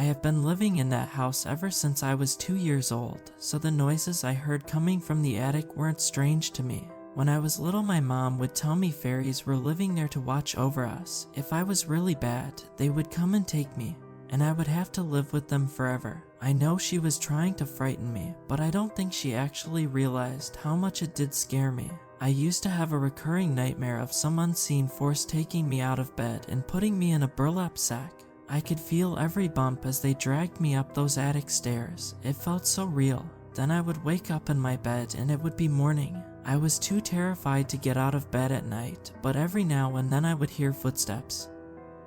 I have been living in that house ever since I was 2 years old, so the noises I heard coming from the attic weren't strange to me. When I was little, my mom would tell me fairies were living there to watch over us. If I was really bad, they would come and take me, and I would have to live with them forever. I know she was trying to frighten me, but I don't think she actually realized how much it did scare me. I used to have a recurring nightmare of some unseen force taking me out of bed and putting me in a burlap sack. I could feel every bump as they dragged me up those attic stairs. It felt so real. Then I would wake up in my bed and it would be morning. I was too terrified to get out of bed at night, but every now and then I would hear footsteps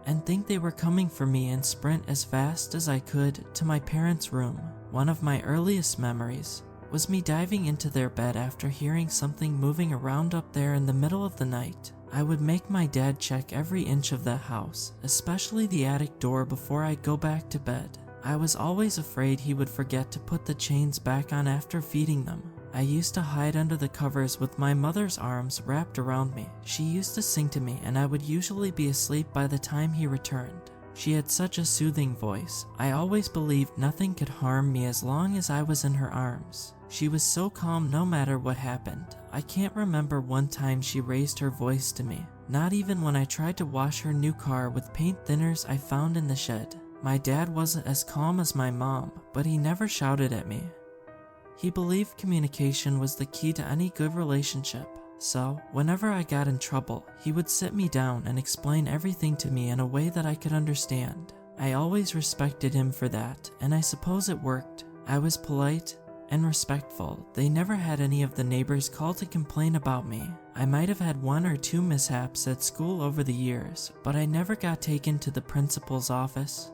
and think they were coming for me and sprint as fast as I could to my parents' room. One of my earliest memories was me diving into their bed after hearing something moving around up there in the middle of the night. I would make my dad check every inch of that house, especially the attic door, before I'd go back to bed. I was always afraid he would forget to put the chains back on after feeding them. I used to hide under the covers with my mother's arms wrapped around me. She used to sing to me and I would usually be asleep by the time he returned. She had such a soothing voice. I always believed nothing could harm me as long as I was in her arms. She was so calm no matter what happened. I can't remember one time she raised her voice to me, not even when I tried to wash her new car with paint thinners I found in the shed. My dad wasn't as calm as my mom, but he never shouted at me. He believed communication was the key to any good relationship. So, whenever I got in trouble, he would sit me down and explain everything to me in a way that I could understand. I always respected him for that, and I suppose it worked. I was polite and respectful. They never had any of the neighbors call to complain about me. I might have had 1 or 2 mishaps at school over the years, but I never got taken to the principal's office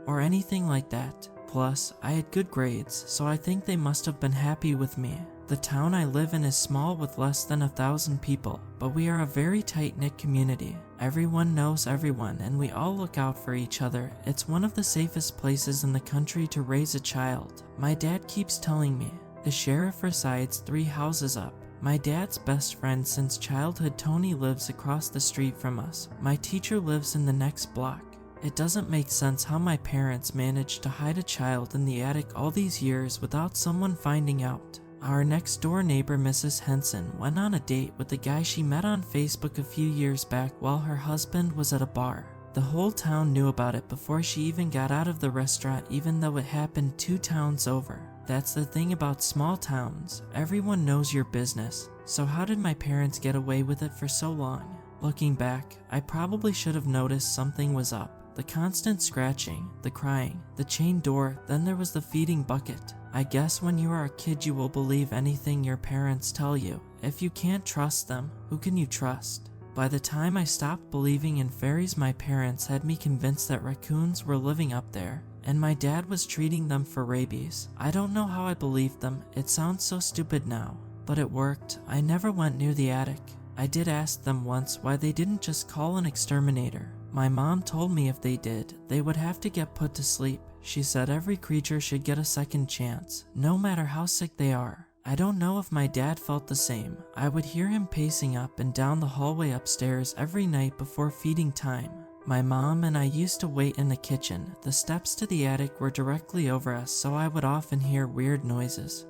or anything like that. Plus, I had good grades, so I think they must have been happy with me. The town I live in is small with less than 1,000 people, but we are a very tight-knit community. Everyone knows everyone and we all look out for each other. It's one of the safest places in the country to raise a child. My dad keeps telling me. The sheriff resides 3 houses up. My dad's best friend since childhood, Tony, lives across the street from us. My teacher lives in the next block. It doesn't make sense how my parents managed to hide a child in the attic all these years without someone finding out. Our next door neighbor, Mrs. Henson, went on a date with the guy she met on Facebook a few years back while her husband was at a bar. The whole town knew about it before she even got out of the restaurant, even though it happened 2 towns over. That's the thing about small towns. Everyone knows your business. So how did my parents get away with it for so long? Looking back, I probably should have noticed something was up. The constant scratching, the crying, the chained door, then there was the feeding bucket. I guess when you are a kid you will believe anything your parents tell you. If you can't trust them, who can you trust? By the time I stopped believing in fairies, my parents had me convinced that raccoons were living up there, and my dad was treating them for rabies. I don't know how I believed them. It sounds so stupid now, but it worked. I never went near the attic. I did ask them once why they didn't just call an exterminator. My mom told me if they did, they would have to get put to sleep. She said every creature should get a second chance, no matter how sick they are. I don't know if my dad felt the same. I would hear him pacing up and down the hallway upstairs every night before feeding time. My mom and I used to wait in the kitchen. The steps to the attic were directly over us, so I would often hear weird noises.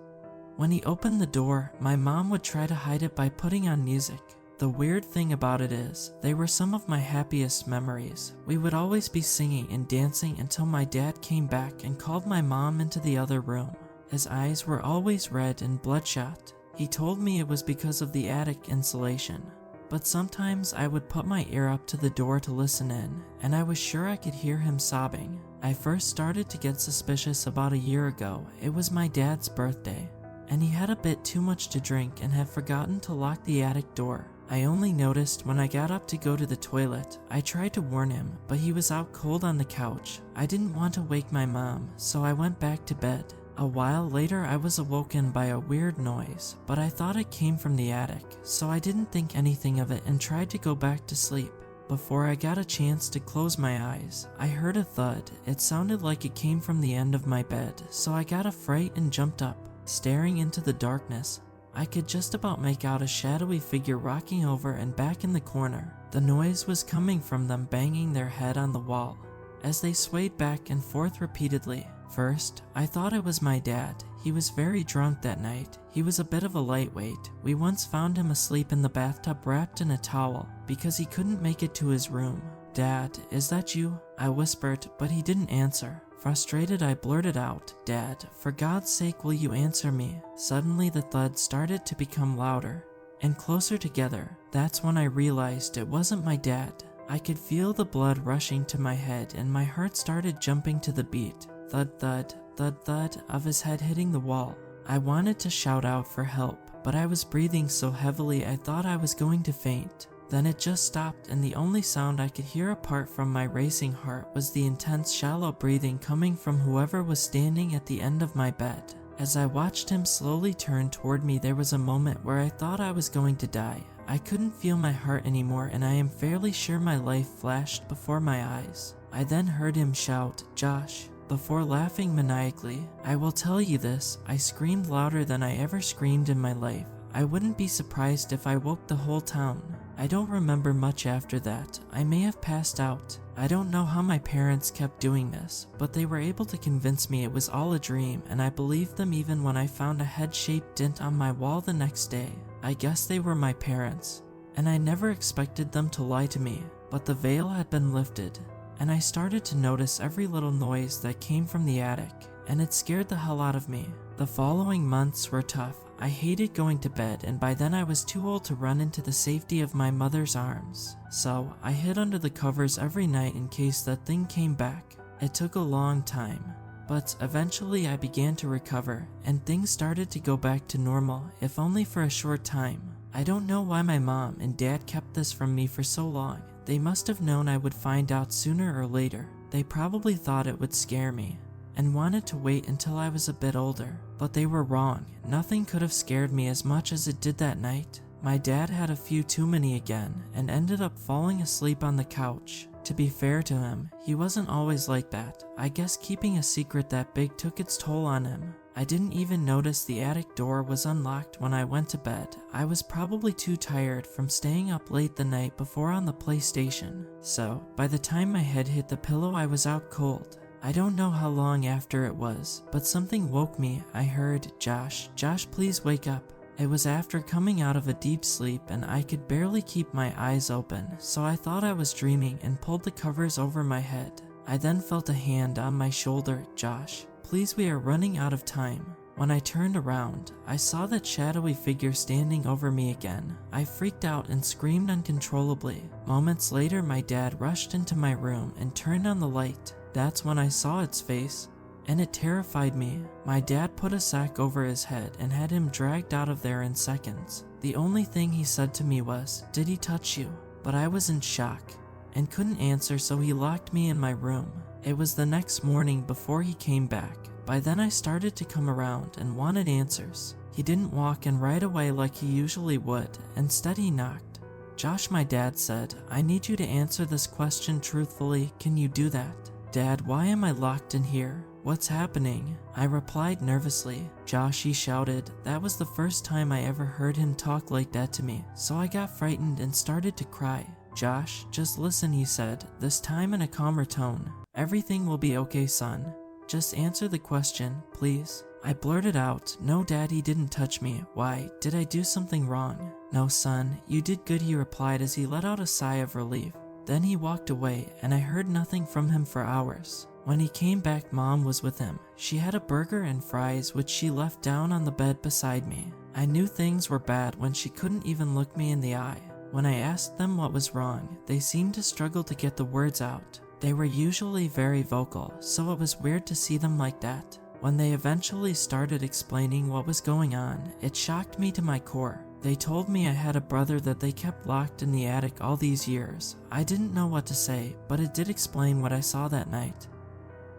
When he opened the door, my mom would try to hide it by putting on music. The weird thing about it is, they were some of my happiest memories. We would always be singing and dancing until my dad came back and called my mom into the other room. His eyes were always red and bloodshot. He told me it was because of the attic insulation. But sometimes I would put my ear up to the door to listen in, and I was sure I could hear him sobbing. I first started to get suspicious about a year ago. It was my dad's birthday, and he had a bit too much to drink and had forgotten to lock the attic door. I only noticed when I got up to go to the toilet. I tried to warn him, but he was out cold on the couch. I didn't want to wake my mom, so I went back to bed. A while later, I was awoken by a weird noise, but I thought it came from the attic, so I didn't think anything of it and tried to go back to sleep. Before I got a chance to close my eyes, I heard a thud. It sounded like it came from the end of my bed, so I got a fright and jumped up. Staring into the darkness, I could just about make out a shadowy figure rocking over and back in the corner. The noise was coming from them banging their head on the wall. as they swayed back and forth repeatedly. First, I thought it was my dad. He was very drunk that night. He was a bit of a lightweight. We once found him asleep in the bathtub wrapped in a towel because he couldn't make it to his room. "Dad, is that you?" I whispered, but he didn't answer. Frustrated, I blurted out, "Dad, for God's sake, will you answer me?" Suddenly, the thuds started to become louder and closer together. That's when I realized it wasn't my dad. I could feel the blood rushing to my head and my heart started jumping to the beat. Thud, thud, thud, thud of his head hitting the wall. I wanted to shout out for help, but I was breathing so heavily I thought I was going to faint. Then it just stopped, and the only sound I could hear apart from my racing heart was the intense, shallow breathing coming from whoever was standing at the end of my bed. As I watched him slowly turn toward me, there was a moment where I thought I was going to die. I couldn't feel my heart anymore, and I am fairly sure my life flashed before my eyes. I then heard him shout, "Josh," before laughing maniacally. "I will tell you this," I screamed louder than I ever screamed in my life. I wouldn't be surprised if I woke the whole town. I don't remember much after that. I may have passed out. I don't know how my parents kept doing this, but they were able to convince me it was all a dream, and I believed them even when I found a head-shaped dent on my wall the next day. I guess they were my parents, and I never expected them to lie to me, but the veil had been lifted, and I started to notice every little noise that came from the attic, and it scared the hell out of me. The following months were tough. I hated going to bed, and by then I was too old to run into the safety of my mother's arms. So I hid under the covers every night in case that thing came back. It took a long time, but eventually I began to recover, and things started to go back to normal, if only for a short time. I don't know why my mom and dad kept this from me for so long. They must have known I would find out sooner or later. They probably thought it would scare me and wanted to wait until I was a bit older, but they were wrong. Nothing could have scared me as much as it did that night. My dad had a few too many again and ended up falling asleep on the couch. To be fair to him, he wasn't always like that. I guess keeping a secret that big took its toll on him. I didn't even notice the attic door was unlocked when I went to bed. I was probably too tired from staying up late the night before on the PlayStation. So, by the time my head hit the pillow, I was out cold. I don't know how long after it was, but something woke me. I heard, "Josh, Josh, please wake up." It was after coming out of a deep sleep and I could barely keep my eyes open, so I thought I was dreaming and pulled the covers over my head. I then felt a hand on my shoulder. "Josh, please, we are running out of time." When I turned around, I saw that shadowy figure standing over me again. I freaked out and screamed uncontrollably. Moments later, my dad rushed into my room and turned on the light. That's when I saw its face, and it terrified me. My dad put a sack over his head and had him dragged out of there in seconds. The only thing he said to me was, "Did he touch you?" But I was in shock and couldn't answer, so he locked me in my room. It was the next morning before he came back. By then I started to come around and wanted answers. He didn't walk in right away like he usually would. Instead he knocked. "Josh," my dad said, "I need you to answer this question truthfully. Can you do that?" "Dad, why am I locked in here? What's happening?" I replied nervously. "Josh," he shouted. That was the first time I ever heard him talk like that to me, so I got frightened and started to cry. "Josh, just listen," he said, this time in a calmer tone. "Everything will be okay, son. Just answer the question, please." I blurted out, "No, Dad, he didn't touch me. Why, did I do something wrong?" "No, son, you did good," he replied as he let out a sigh of relief. Then he walked away, and I heard nothing from him for hours. When he came back, Mom was with him. She had a burger and fries, which she left down on the bed beside me. I knew things were bad when she couldn't even look me in the eye. When I asked them what was wrong, they seemed to struggle to get the words out. They were usually very vocal, so it was weird to see them like that. When they eventually started explaining what was going on, it shocked me to my core. They told me I had a brother that they kept locked in the attic all these years. I didn't know what to say, but it did explain what I saw that night,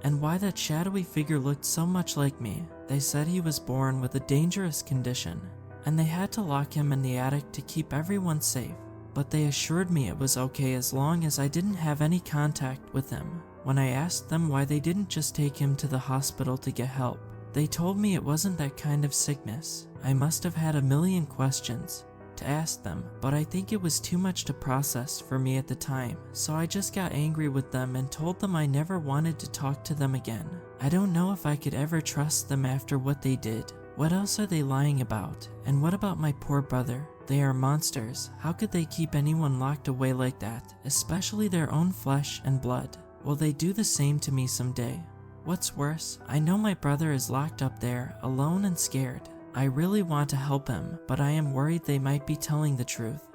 and why that shadowy figure looked so much like me. They said he was born with a dangerous condition, and they had to lock him in the attic to keep everyone safe. But they assured me it was okay as long as I didn't have any contact with him. When I asked them why they didn't just take him to the hospital to get help, they told me it wasn't that kind of sickness. I must have had a million questions. to ask them, but I think it was too much to process for me at the time, so I just got angry with them and told them I never wanted to talk to them again. I don't know if I could ever trust them after what they did. What else are they lying about? And what about my poor brother? They are monsters. How could they keep anyone locked away like that, especially their own flesh and blood? Will they do the same to me someday? What's worse, I know my brother is locked up there, alone and scared. I really want to help him, but I am worried they might be telling the truth.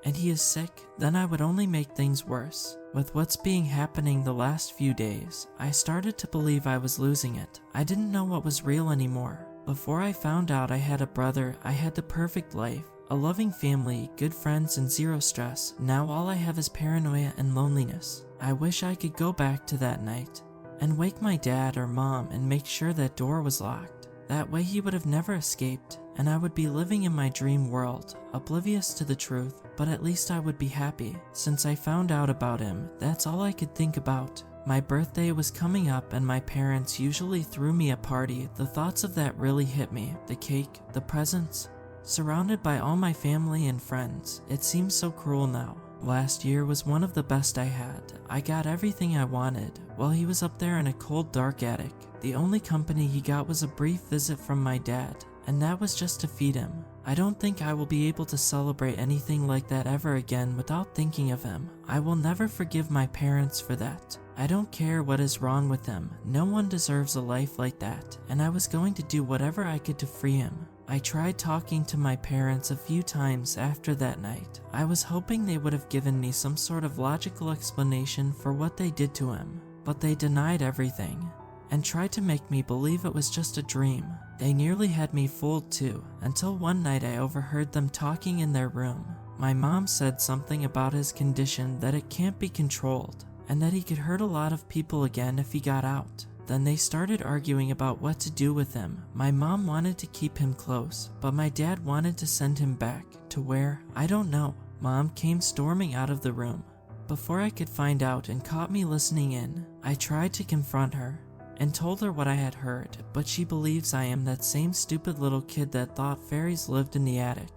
And he is sick, then I would only make things worse. With what's been happening the last few days, I started to believe I was losing it. I didn't know what was real anymore. Before I found out I had a brother, I had the perfect life. A loving family, good friends, and zero stress. Now all I have is paranoia and loneliness. I wish I could go back to that night and wake my dad or mom and make sure that door was locked. That way he would have never escaped, and I would be living in my dream world, oblivious to the truth, but at least I would be happy. Since I found out about him, that's all I could think about. My birthday was coming up and my parents usually threw me a party. The thoughts of that really hit me. The cake, the presents, surrounded by all my family and friends. It seems so cruel now. Last year was one of the best I had. I got everything I wanted, while he was up there in a cold, dark attic. The only company he got was a brief visit from my dad, and that was just to feed him. I don't think I will be able to celebrate anything like that ever again without thinking of him. I will never forgive my parents for that. I don't care what is wrong with him. No one deserves a life like that, and I was going to do whatever I could to free him. I tried talking to my parents a few times after that night. I was hoping they would have given me some sort of logical explanation for what they did to him, but they denied everything and tried to make me believe it was just a dream. They nearly had me fooled too, until one night I overheard them talking in their room. My mom said something about his condition, that it can't be controlled, and that he could hurt a lot of people again if he got out. Then they started arguing about what to do with him. My mom wanted to keep him close, but my dad wanted to send him back. To where? I don't know. Mom came storming out of the room before I could find out and caught me listening in. I tried to confront her and told her what I had heard, but she believes I am that same stupid little kid that thought fairies lived in the attic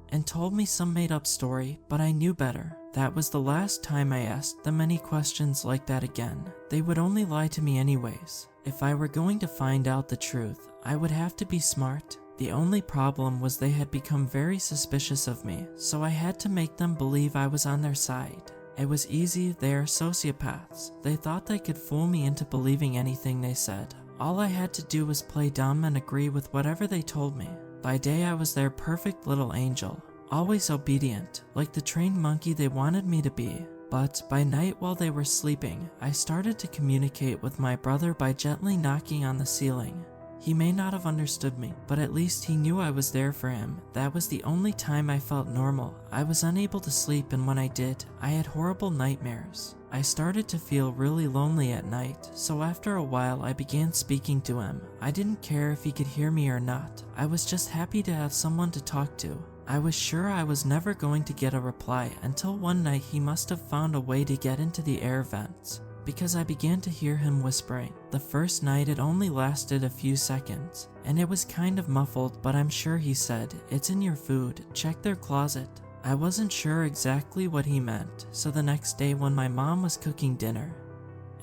and told me some made-up story, but I knew better. That was the last time I asked them any questions like that again. They would only lie to me anyways. If I were going to find out the truth, I would have to be smart. The only problem was they had become very suspicious of me, so I had to make them believe I was on their side. It was easy, they are sociopaths. They thought they could fool me into believing anything they said. All I had to do was play dumb and agree with whatever they told me. By day I was their perfect little angel, always obedient, like the trained monkey they wanted me to be. But by night while they were sleeping, I started to communicate with my brother by gently knocking on the ceiling. He may not have understood me, but at least he knew I was there for him. That was the only time I felt normal. I was unable to sleep, and when I did, I had horrible nightmares. I started to feel really lonely at night, so after a while I began speaking to him. I didn't care if he could hear me or not. I was just happy to have someone to talk to. I was sure I was never going to get a reply until one night he must have found a way to get into the air vents, because I began to hear him whispering. The first night it only lasted a few seconds, and it was kind of muffled, but I'm sure he said, "It's in your food, check their closet." I wasn't sure exactly what he meant, so the next day when my mom was cooking dinner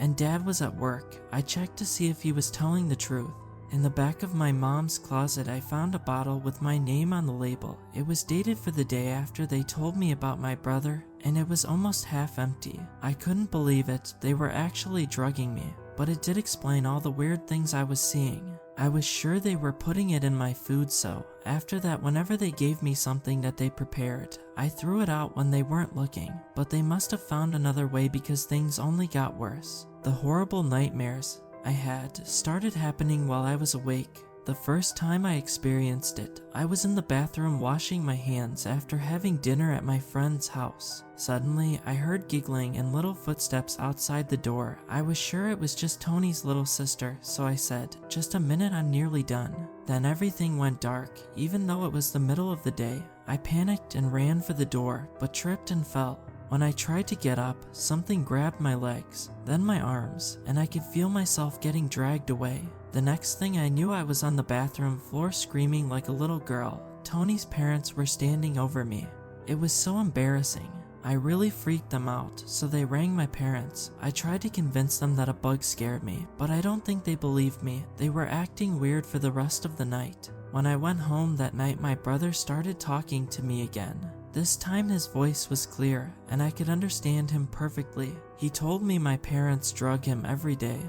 and dad was at work, I checked to see if he was telling the truth. In the back of my mom's closet I found a bottle with my name on the label. It was dated for the day after they told me about my brother, and it was almost half empty. I couldn't believe it, they were actually drugging me, but it did explain all the weird things I was seeing. I was sure they were putting it in my food, so after that whenever they gave me something that they prepared, I threw it out when they weren't looking, but they must have found another way because things only got worse. The horrible nightmares I had started happening while I was awake. The first time I experienced it, I was in the bathroom washing my hands after having dinner at my friend's house. Suddenly, I heard giggling and little footsteps outside the door. I was sure it was just Tony's little sister, so I said, "Just a minute, I'm nearly done." Then everything went dark, even though it was the middle of the day. I panicked and ran for the door, but tripped and fell. When I tried to get up, something grabbed my legs, then my arms, and I could feel myself getting dragged away. The next thing I knew, I was on the bathroom floor screaming like a little girl. Tony's parents were standing over me. It was so embarrassing. I really freaked them out, so they rang my parents. I tried to convince them that a bug scared me, but I don't think they believed me. They were acting weird for the rest of the night. When I went home that night, my brother started talking to me again. This time his voice was clear, and I could understand him perfectly. He told me my parents drug him every day,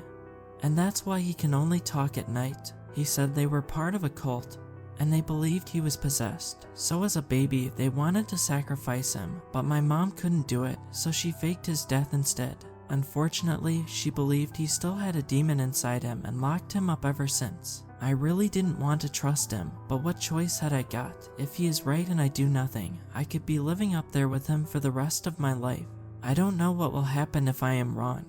and that's why he can only talk at night. He said they were part of a cult, and they believed he was possessed. So as a baby, they wanted to sacrifice him, but my mom couldn't do it, so she faked his death instead. Unfortunately, she believed he still had a demon inside him and locked him up ever since. I really didn't want to trust him, but what choice had I got? If he is right and I do nothing, I could be living up there with him for the rest of my life. I don't know what will happen if I am wrong.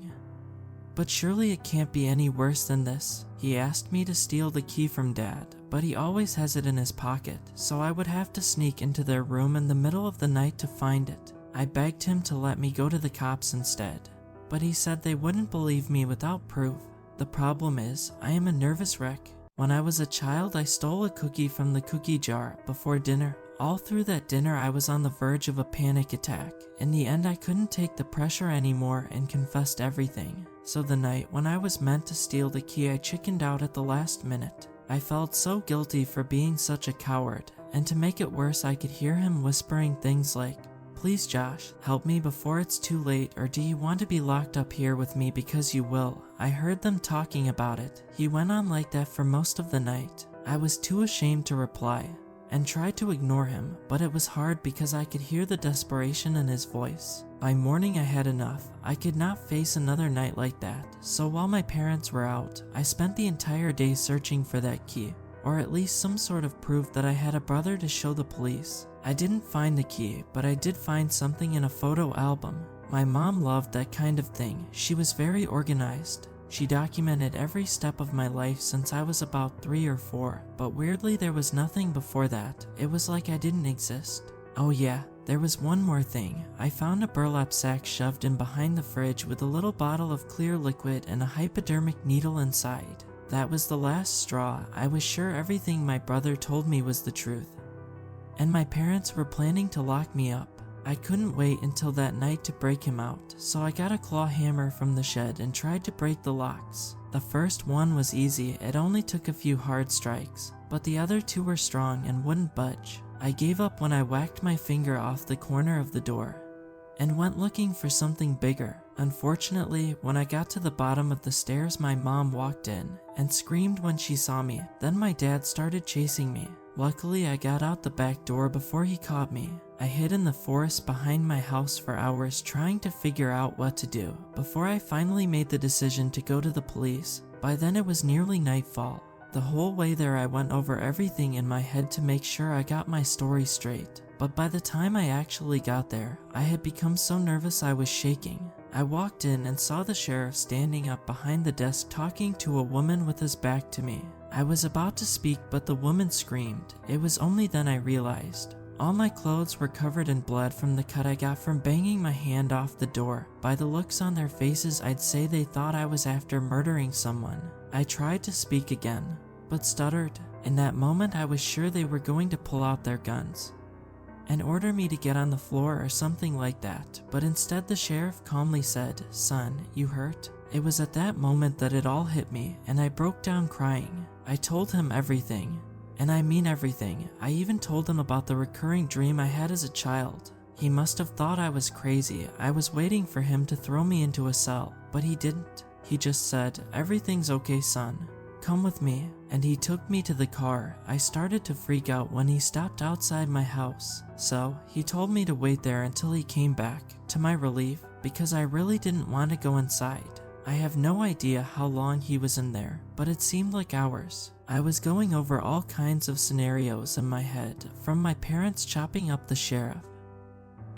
But surely it can't be any worse than this. He asked me to steal the key from Dad, but he always has it in his pocket, so I would have to sneak into their room in the middle of the night to find it. I begged him to let me go to the cops instead, but he said they wouldn't believe me without proof. The problem is, I am a nervous wreck. When I was a child, I stole a cookie from the cookie jar before dinner. All through that dinner, I was on the verge of a panic attack. In the end, I couldn't take the pressure anymore and confessed everything. So the night when I was meant to steal the key, I chickened out at the last minute. I felt so guilty for being such a coward, and to make it worse, I could hear him whispering things like, "Please Josh, help me before it's too late, or do you want to be locked up here with me because you will?" I heard them talking about it. He went on like that for most of the night. I was too ashamed to reply, and tried to ignore him, but it was hard because I could hear the desperation in his voice. By morning I had enough. I could not face another night like that, so while my parents were out, I spent the entire day searching for that key, or at least some sort of proof that I had a brother to show the police. I didn't find the key, but I did find something in a photo album. My mom loved that kind of thing. She was very organized. She documented every step of my life since I was about 3 or 4, but weirdly there was nothing before that. It was like I didn't exist. Oh yeah, there was one more thing. I found a burlap sack shoved in behind the fridge with a little bottle of clear liquid and a hypodermic needle inside. That was the last straw. I was sure everything my brother told me was the truth, and my parents were planning to lock me up. I couldn't wait until that night to break him out, so I got a claw hammer from the shed and tried to break the locks. The first one was easy, it only took a few hard strikes, but the other two were strong and wouldn't budge. I gave up when I whacked my finger off the corner of the door and went looking for something bigger. Unfortunately, when I got to the bottom of the stairs, my mom walked in and screamed when she saw me. Then my dad started chasing me. Luckily, I got out the back door before he caught me. I hid in the forest behind my house for hours trying to figure out what to do before I finally made the decision to go to the police. By then it was nearly nightfall. The whole way there I went over everything in my head to make sure I got my story straight. But by the time I actually got there, I had become so nervous I was shaking. I walked in and saw the sheriff standing up behind the desk talking to a woman with his back to me. I was about to speak, but the woman screamed. It was only then I realized. All my clothes were covered in blood from the cut I got from banging my hand off the door. By the looks on their faces, I'd say they thought I was after murdering someone. I tried to speak again, but stuttered. In that moment, I was sure they were going to pull out their guns and order me to get on the floor or something like that, but instead the sheriff calmly said, "Son, you hurt?" It was at that moment that it all hit me, and I broke down crying. I told him everything. And I mean everything. I even told him about the recurring dream I had as a child. He must have thought I was crazy. I was waiting for him to throw me into a cell, but he didn't. He just said, "Everything's okay, son. Come with me." And he took me to the car. I started to freak out when he stopped outside my house. So he told me to wait there until he came back. To my relief, because I really didn't want to go inside. I have no idea how long he was in there, but it seemed like hours. I was going over all kinds of scenarios in my head, from my parents chopping up the sheriff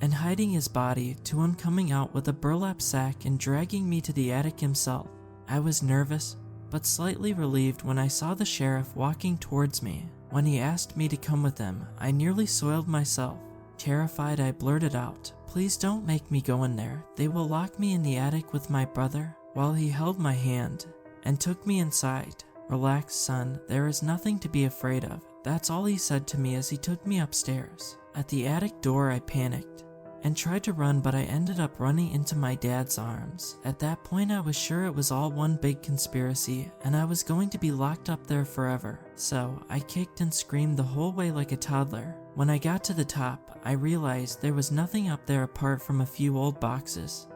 and hiding his body to him coming out with a burlap sack and dragging me to the attic himself. I was nervous, but slightly relieved when I saw the sheriff walking towards me. When he asked me to come with him, I nearly soiled myself. Terrified, I blurted out, "Please don't make me go in there. They will lock me in the attic with my brother," while he held my hand and took me inside. "Relax, son. There is nothing to be afraid of. That's all he said to me as he took me upstairs. At the attic door, I panicked and tried to run, but I ended up running into my dad's arms. At that point, I was sure it was all one big conspiracy and I was going to be locked up there forever. So I kicked and screamed the whole way like a toddler. When I got to the top, I realized there was nothing up there apart from a few old boxes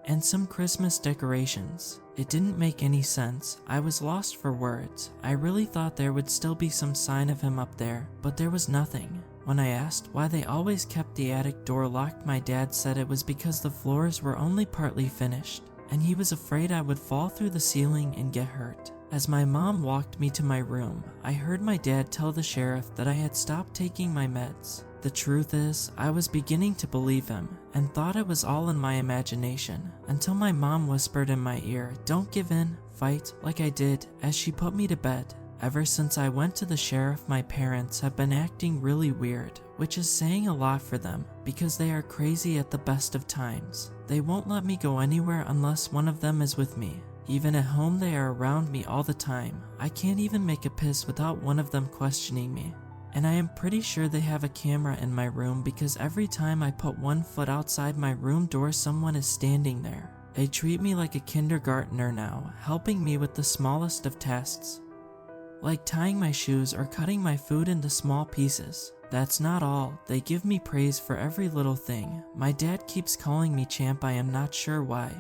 and some Christmas decorations. It didn't make any sense. I was lost for words. I really thought there would still be some sign of him up there, but there was nothing. When I asked why they always kept the attic door locked, my dad said it was because the floors were only partly finished, and he was afraid I would fall through the ceiling and get hurt. As my mom walked me to my room, I heard my dad tell the sheriff that I had stopped taking my meds. The truth is, I was beginning to believe him and thought it was all in my imagination, until my mom whispered in my ear, "Don't give in, fight," like I did, as she put me to bed. Ever since I went to the sheriff, my parents have been acting really weird, which is saying a lot for them because they are crazy at the best of times. They won't let me go anywhere unless one of them is with me. Even at home, they are around me all the time. I can't even make a piss without one of them questioning me. And I am pretty sure they have a camera in my room because every time I put one foot outside my room door, someone is standing there. They treat me like a kindergartner now, helping me with the smallest of tasks, like tying my shoes or cutting my food into small pieces. That's not all. They give me praise for every little thing. My dad keeps calling me champ. I am not sure why.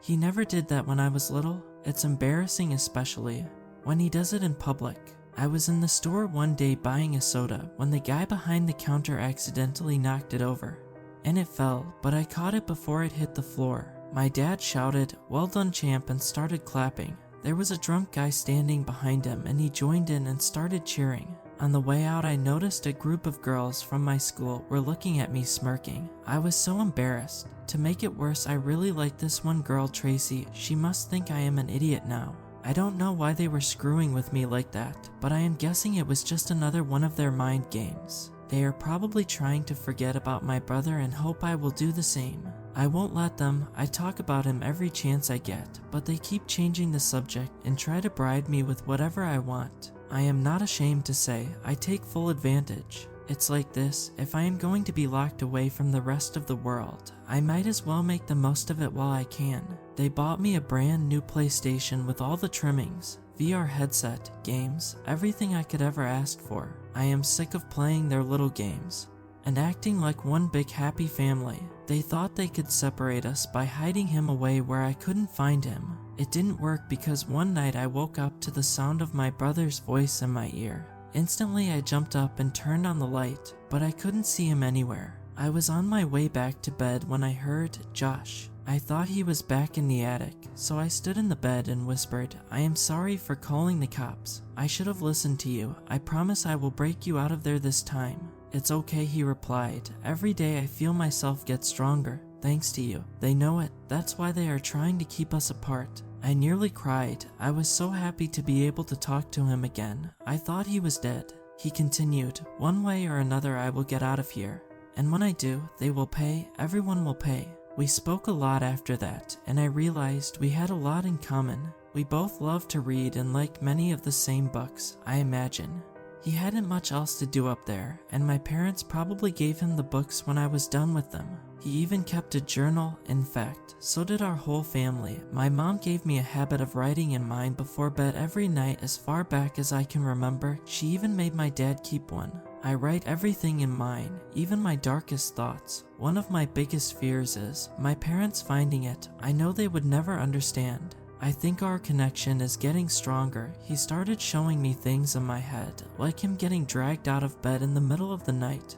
He never did that when I was little. It's embarrassing, especially when he does it in public. I was in the store one day buying a soda when the guy behind the counter accidentally knocked it over, and it fell, but I caught it before it hit the floor. My dad shouted, "Well done, champ," and started clapping. There was a drunk guy standing behind him and he joined in and started cheering. On the way out, I noticed a group of girls from my school were looking at me smirking. I was so embarrassed. To make it worse, I really liked this one girl, Tracy. She must think I am an idiot now. I don't know why they were screwing with me like that, but I am guessing it was just another one of their mind games. They are probably trying to forget about my brother and hope I will do the same. I won't let them. I talk about him every chance I get, but they keep changing the subject and try to bribe me with whatever I want. I am not ashamed to say I take full advantage. It's like this: if I am going to be locked away from the rest of the world, I might as well make the most of it while I can. They bought me a brand new PlayStation with all the trimmings, VR headset, games, everything I could ever ask for. I am sick of playing their little games and acting like one big happy family. They thought they could separate us by hiding him away where I couldn't find him. It didn't work because one night I woke up to the sound of my brother's voice in my ear. Instantly I jumped up and turned on the light, but I couldn't see him anywhere. I was on my way back to bed when I heard Josh. I thought he was back in the attic, so I stood in the bed and whispered, "I am sorry for calling the cops. I should have listened to you. I promise I will break you out of there this time." "It's okay," he replied. "Every day I feel myself get stronger, thanks to you. They know it. That's why they are trying to keep us apart." I nearly cried. I was so happy to be able to talk to him again. I thought he was dead. He continued, "One way or another I will get out of here. And when I do, they will pay. Everyone will pay." We spoke a lot after that, and I realized we had a lot in common. We both loved to read and liked many of the same books, I imagine. He hadn't much else to do up there, and my parents probably gave him the books when I was done with them. He even kept a journal. In fact, so did our whole family. My mom gave me a habit of writing in mine before bed every night as far back as I can remember. She even made my dad keep one. I write everything in mine, even my darkest thoughts. One of my biggest fears is my parents finding it. I know they would never understand. I think our connection is getting stronger. He started showing me things in my head, like him getting dragged out of bed in the middle of the night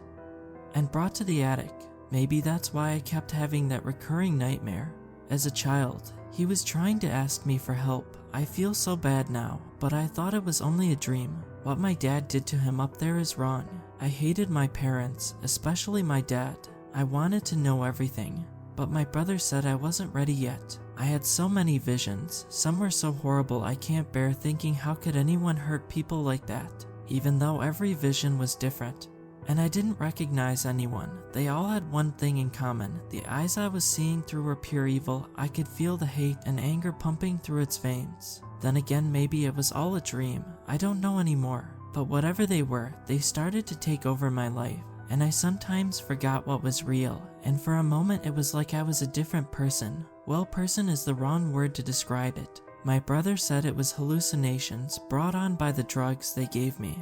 and brought to the attic. Maybe that's why I kept having that recurring nightmare. As a child, he was trying to ask me for help. I feel so bad now, but I thought it was only a dream. What my dad did to him up there is wrong. I hated my parents, especially my dad. I wanted to know everything, but my brother said I wasn't ready yet. I had so many visions. Some were so horrible I can't bear thinking, how could anyone hurt people like that? Even though every vision was different, and I didn't recognize anyone, they all had one thing in common. The eyes I was seeing through were pure evil. I could feel the hate and anger pumping through its veins. Then again, maybe it was all a dream. I don't know anymore. But whatever they were, they started to take over my life, and I sometimes forgot what was real, and for a moment it was like I was a different person. Well, person is the wrong word to describe it. My brother said it was hallucinations brought on by the drugs they gave me.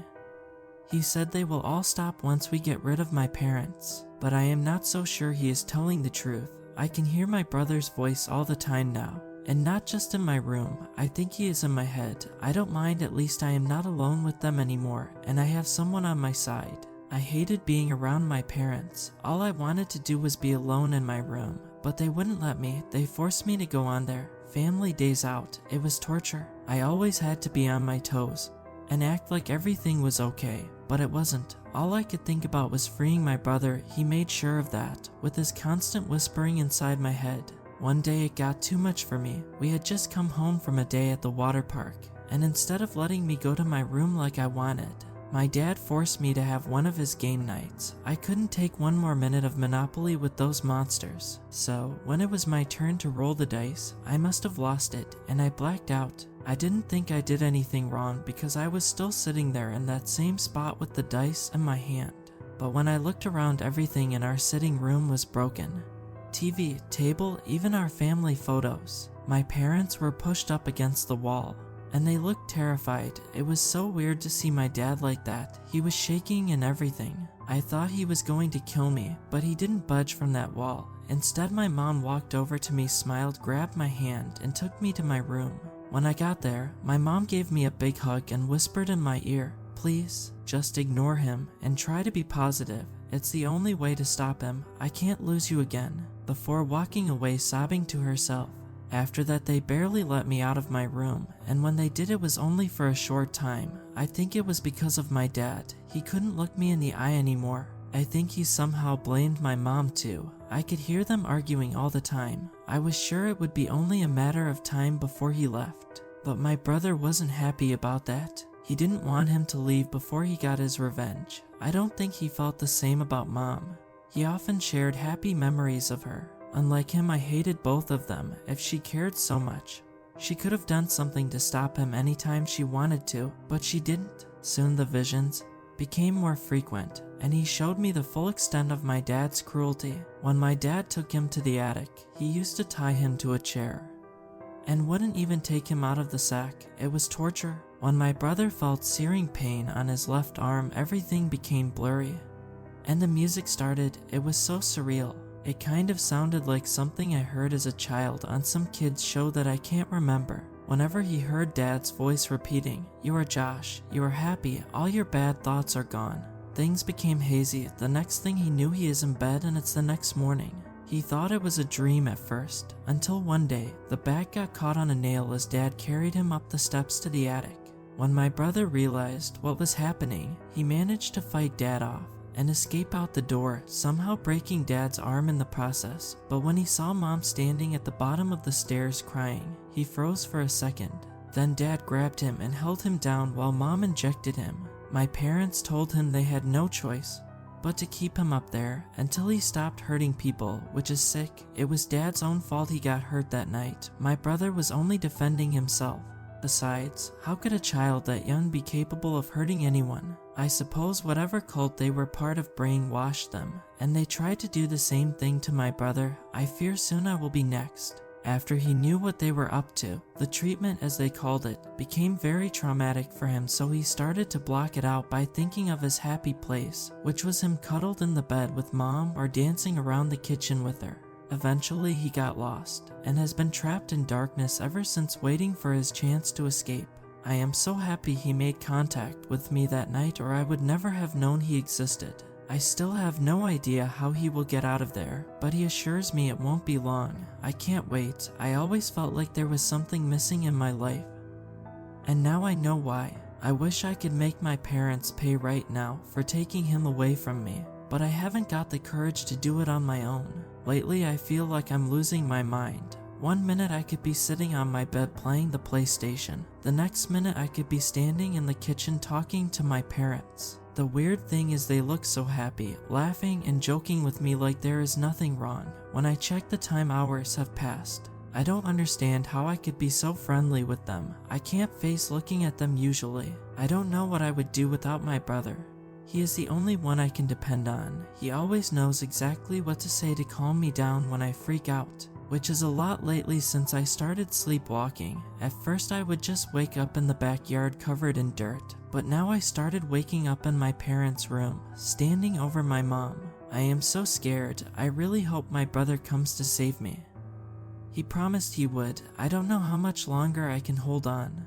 He said they will all stop once we get rid of my parents, but I am not so sure he is telling the truth. I can hear my brother's voice all the time now, and not just in my room. I think he is in my head. I don't mind, at least I am not alone with them anymore, and I have someone on my side. I hated being around my parents. All I wanted to do was be alone in my room, but they wouldn't let me. They forced me to go on their family days out. It was torture. I always had to be on my toes and act like everything was okay, but it wasn't. All I could think about was freeing my brother. He made sure of that, with his constant whispering inside my head. One day it got too much for me. We had just come home from a day at the water park, and instead of letting me go to my room like I wanted, my dad forced me to have one of his game nights. I couldn't take one more minute of Monopoly with those monsters. So, when it was my turn to roll the dice, I must have lost it, and I blacked out. I didn't think I did anything wrong because I was still sitting there in that same spot with the dice in my hand. But when I looked around, everything in our sitting room was broken. TV, table, even our family photos. My parents were pushed up against the wall, and they looked terrified. It was so weird to see my dad like that. He was shaking and everything. I thought he was going to kill me, but he didn't budge from that wall. Instead, my mom walked over to me, smiled, grabbed my hand, and took me to my room. When I got there, my mom gave me a big hug and whispered in my ear, "Please, just ignore him and try to be positive. It's the only way to stop him. I can't lose you again," before walking away sobbing to herself. After that, they barely let me out of my room, and when they did, it was only for a short time. I think it was because of my dad. He couldn't look me in the eye anymore. I think he somehow blamed my mom too. I could hear them arguing all the time. I was sure it would be only a matter of time before he left. But my brother wasn't happy about that. He didn't want him to leave before he got his revenge. I don't think he felt the same about mom. He often shared happy memories of her. Unlike him, I hated both of them. If she cared so much, she could have done something to stop him anytime she wanted to, but she didn't. Soon the visions became more frequent, and he showed me the full extent of my dad's cruelty. When my dad took him to the attic, he used to tie him to a chair and wouldn't even take him out of the sack. It was torture. When my brother felt searing pain on his left arm, everything became blurry, and the music started. It was so surreal. It kind of sounded like something I heard as a child on some kid's show that I can't remember. Whenever he heard Dad's voice repeating, "You are Josh, you are happy, all your bad thoughts are gone," things became hazy. The next thing he knew, he is in bed and it's the next morning. He thought it was a dream at first, until one day, the bat got caught on a nail as Dad carried him up the steps to the attic. When my brother realized what was happening, he managed to fight Dad off and escape out the door, somehow breaking Dad's arm in the process. But when he saw Mom standing at the bottom of the stairs crying, he froze for a second. Then Dad grabbed him and held him down while Mom injected him. My parents told him they had no choice but to keep him up there until he stopped hurting people, which is sick. It was Dad's own fault he got hurt that night. My brother was only defending himself. Besides, how could a child that young be capable of hurting anyone? I suppose whatever cult they were part of brainwashed them, and they tried to do the same thing to my brother. I fear soon I will be next. After he knew what they were up to, the treatment, as they called it, became very traumatic for him, so he started to block it out by thinking of his happy place, which was him cuddled in the bed with Mom or dancing around the kitchen with her. Eventually he got lost, and has been trapped in darkness ever since, waiting for his chance to escape. I am so happy he made contact with me that night, or I would never have known he existed. I still have no idea how he will get out of there, but he assures me it won't be long. I can't wait. I always felt like there was something missing in my life, and now I know why. I wish I could make my parents pay right now for taking him away from me, but I haven't got the courage to do it on my own. Lately I feel like I'm losing my mind. One minute I could be sitting on my bed playing the PlayStation. The next minute I could be standing in the kitchen talking to my parents. The weird thing is they look so happy, laughing and joking with me like there is nothing wrong. When I check the time, hours have passed. I don't understand how I could be so friendly with them. I can't face looking at them usually. I don't know what I would do without my brother. He is the only one I can depend on. He always knows exactly what to say to calm me down when I freak out, which is a lot lately since I started sleepwalking. At first I would just wake up in the backyard covered in dirt, but now I started waking up in my parents' room, standing over my mom. I am so scared. I really hope my brother comes to save me. He promised he would. I don't know how much longer I can hold on.